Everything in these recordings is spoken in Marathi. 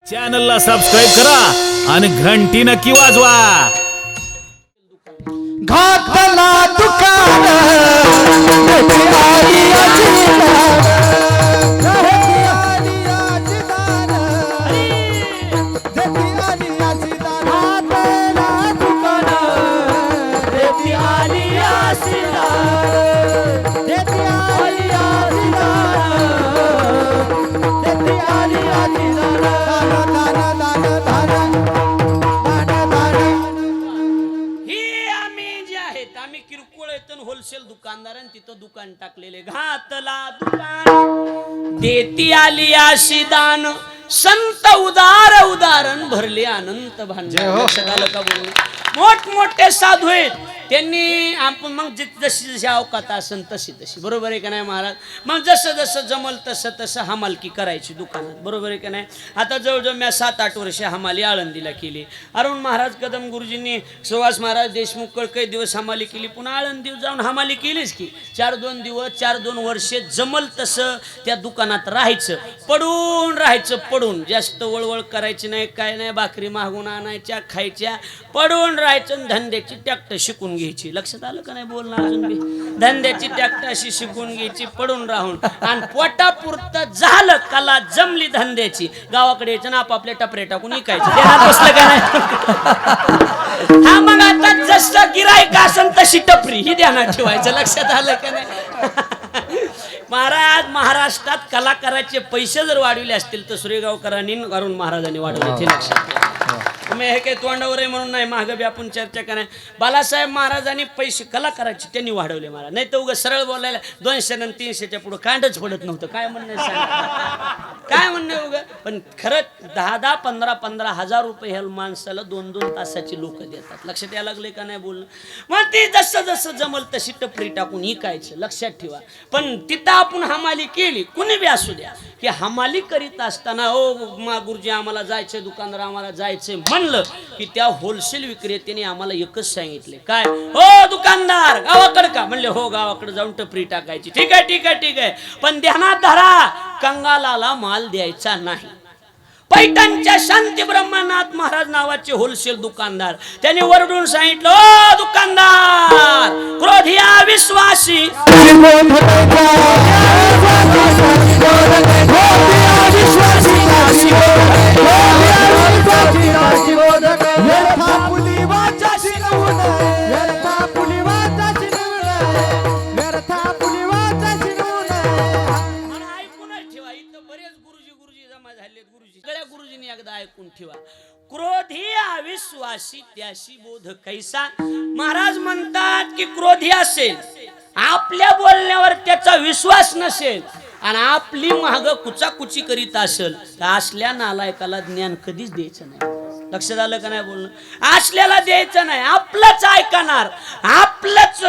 चॅनलला सबस्क्राईब करा आणि घंटी नक्की वाजवा। घातला दुकान देती आली अजिबान, देती आली अजिबान, देती आली अजिबान। घातला दुकान देती आली अजिबान, देती आली अजिबान, देती आली अजिबान। आम्ही किरकोळ येतून होलसेल दुकानदार तिथं दुकान टाकलेले। घातला दुकान देती आली अशी दान, संत उदार उदाहरण भरले अनंत भांडार। लक्षात का बोलू? मोठमोठे साधू आहेत त्यांनी आपण मग जशी जशी अवकात असेल तशी तशी, बरोबर आहे का नाही महाराज? मग जसं जसं जमल तसं तसं हमालकी करायची दुकानात, बरोबर आहे का नाही? आता जवळजवळ मी 7-8 वर्ष हमाली आळंदीला केली। अरुण महाराज कदम गुरुजींनी, सुहास महाराज देशमुख काही दिवस हमाली केली, पुन्हा आळंदी जाऊन हमाली केलीच की 4-2 दिवस 4-2 वर्षे जमल तसं त्या दुकानात राहायचं, पडून राहायचं, पडून जास्त वळवळ करायची नाही, काय नाही, भाकरी मागून आणायच्या खायच्या, पडून राहायचं, धंद्याची टॅक्ट शिकून घ्यायची। लक्षात आलं का नाही बोलणं? अजून बी धंद्याची टॅक्ट अशी शिकून घ्यायची पडून राहून, आणि पोटापुरतं झालं कला जमली धंद्याची, गावाकडे यायचं ना आपापल्या टपरे टाकून इकायचं। ध्यानात बसलं का नाही? हा मग आता जसं गिराईक असेल तशी टपरी ही ध्यानात ठेवायचं। लक्षात आलं का नाही? महाराज महाराष्ट्रात कलाकाराचे पैसे जर वाढविले असतील तर सुरेगावकरांनी अरुण महाराजांनी वाढवले, ते लक्षात ठेवा। हे काही तोंडावर आहे म्हणून नाही, मागं बी आपण चर्चा करा। बालासाहेब महाराजांनी पैसे कलाकाराचे त्यांनी वाढवले महाराज, नाही तर उगा सरळ बोलायला 200 आणि 300च्या पुढे कांडच पडत नव्हतं। काय म्हणणं काय म्हणणं उगा? पण खरंच 10-10, 15-15 हजार रुपये ह्या माणसाला 2-2 तासाची लोक देतात। लक्षात यायला लागले का नाही बोलणं? मग ते जसं जसं जमल तशी टपरी टाकून इकायचं, लक्षात ठेवा। पण तिथं आपण हमाली केली, कुणी बी असू द्या, की हमाली करीत असताना हो गुरुजी आम्हाला जायचंय, दुकानदार आम्हाला जायचंय म्हणलं की त्या होलसेल विक्रेत्याने आम्हाला एकच सांगितले, काय हो दुकानदार गावाकडे का? म्हणले हो गावाकडे जाऊन टपरी टाकायची। ठीक आहे ठीक आहे ठीक आहे, पण ध्यानात धरा कंगालाला माल द्यायचा नाही। पैठणच्या शांती ब्रह्मनाथ महाराज नावाचे होलसेल दुकानदार त्यांनी वरडून सांगितलं, ओ दुकानदार क्रोधिया विश्वासी, ऐकून ठेवा, क्रोधी अविश्वासी त्याशी बोध कैसा। महाराज म्हणतात की क्रोधी असेल, आपल्या बोलण्यावर त्याचा विश्वास नसेल आणि आपली माग कुचाकुची करीत असेल तर असल्या नालायकाला ज्ञान कधीच द्यायचं नाही। लक्षात आलं का नाही बोलणं? असल्याला द्यायचं नाही, आपलंच ऐकणार, आपलंच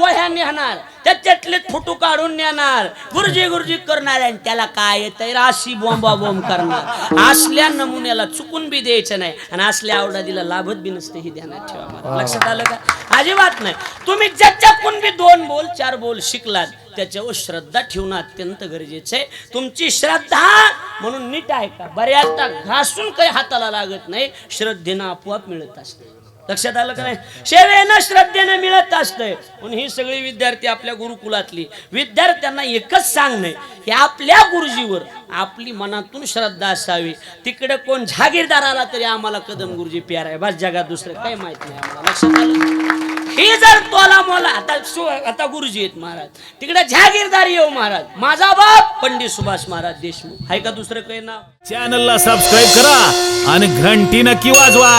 वह्या नेणार, त्याच्यातले फोटो काढून नेणार, गुरुजी गुरुजी करणार, आणि त्याला काय येतंय राशी बॉम्बा बॉम्ब करणार। असल्या नमुन्याला चुकून बी द्यायचं नाही, आणि असल्या आवडादीला लाभत बी नसते, ही ध्यानात ठेवा। लक्षात आलं का? अजिबात नाही। तुम्ही ज्याच्याकडून बी 2 बोल 4 बोल शिकलात त्याच्यावर श्रद्धा ठेवणं अत्यंत गरजेचं आहे। तुमची श्रद्धा म्हणून नीट ऐका, बऱ्याचदा घासून काही हाताला लागत नाही, श्रद्धेनं आपोआप मिळत असते। लक्षात आलं का नाही? सेवेनं श्रद्धेनं मिळत असतंय। पण ही सगळी विद्यार्थी आपल्या गुरुकुलातली विद्यार्थ्यांना एकच सांगणे की आपल्या गुरुजीवर आपली मनातून श्रद्धा असावी। तिकडे कोण जहागीरदाराला तरी आम्हाला कदम गुरुजी प्यार आहे, बस जगात दुसरं काही माहित नाही आम्हाला। लक्षात आलं? हे जर तोला मोला आता गुरुजी आहेत महाराज, तिकडे जहागीरदार येऊ महाराज, माझा बाप पंडित सुभाष महाराज देशमुख, आहे का दुसरं काही नाव? चॅनलला सबस्क्राईब करा आणि घंटी नक्की वाजवा।